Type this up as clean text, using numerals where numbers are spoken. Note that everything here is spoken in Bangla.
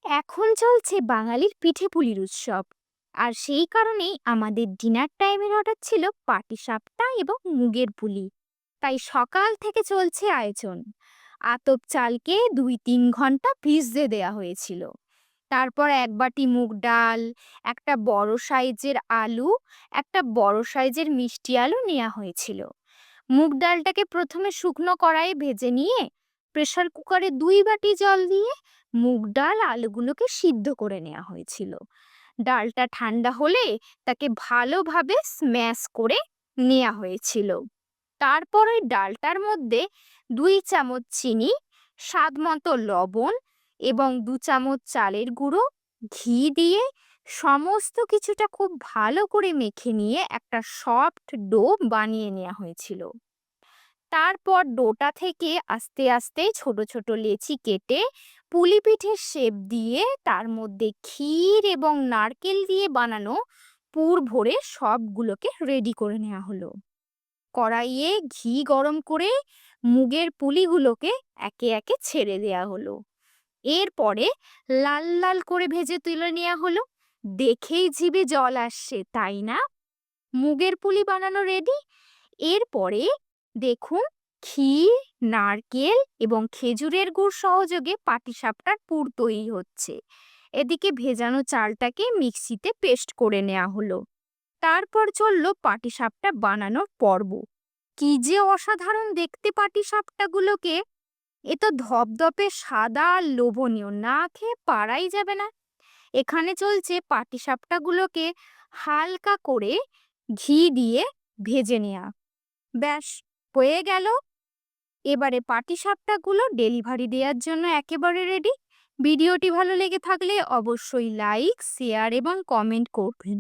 এখন চলছে বাঙালির পিঠে-পুলির উৎসব। আর সেই কারণেই আমাদের ডিনার টাইমের অর্ডার ছিল পাটিসাপটা এবং মুগের পুলি। তাই সকাল থেকে চলছে আয়োজন। আতপ চালকে ২-৩ ঘন্টা ভিজতে দেয়া হয়েছিল। তারপর এক বাটি মুগ ডাল, একটা বড় সাইজের আলু, একটা বড় সাইজের মিষ্টি আলু নেওয়া হয়েছিল। মুগ ডালটাকে প্রথমে শুকনো কড়াইয়ে ভেজে নিয়ে প্রেসার কুকারে ২ বাটি জল দিয়ে মুগ ডাল আলুগুলোকে সিদ্ধ করে নেওয়া হয়েছিল। ডালটা ঠান্ডা হলে তাকে ভালোভাবে স্ম্যাশ করে নেওয়া হয়েছিল। তারপর ওই ডালটার মধ্যে ২ চামচ চিনি, স্বাদ মতো লবণ এবং ২ চামচ চালের গুঁড়ো, ঘি দিয়ে সমস্ত কিছুটা খুব ভালো করে মেখে নিয়ে একটা সফট ডো বানিয়ে নেওয়া হয়েছিল। তারপর ডোটা থেকে আস্তে আস্তে ছোট ছোট লেচি কেটে পুলি পিঠের শেপ দিয়ে তার মধ্যে ক্ষীর এবং নারকেল দিয়ে বানানো পুর ভরে সবগুলোকে রেডি করে নেওয়া হলো। কড়াইয়ে ঘি গরম করে মুগের পুলিগুলোকে একে একে ছেড়ে দেয়া হলো। এরপরে লাল লাল করে ভেজে তুলে নেওয়া হলো। দেখেই জিভে জল আসছে, তাই না? মুগের পুলি বানানো রেডি। এরপরে দেখুন, ক্ষীর, নারকেল এবং খেজুরের গুড় সহযোগে পাটিসাপটার পুর তৈরি হচ্ছে। এদিকে ভেজানো চালটাকে মিক্সিতে পেস্ট করে নেওয়া হলো। তারপর চললো পাটিসাপটা বানানোর পর্ব। কি যে অসাধারণ দেখতে পাটিসাপটাগুলোকে! এ তো ধপধপে সাদা আর লোভনীয়, না খেয়ে পারাই যাবে না। এখানে চলছে পাটিসাপটাগুলোকে হালকা করে ঘি দিয়ে ভেজে নেওয়া। ব্যাস, হয়ে গেল। এবারে পাটিসাপটাগুলো ডেলিভারি দেওয়ার জন্য একেবারে রেডি। ভিডিওটি ভালো লেগে থাকলে অবশ্যই লাইক, শেয়ার এবং কমেন্ট করবেন।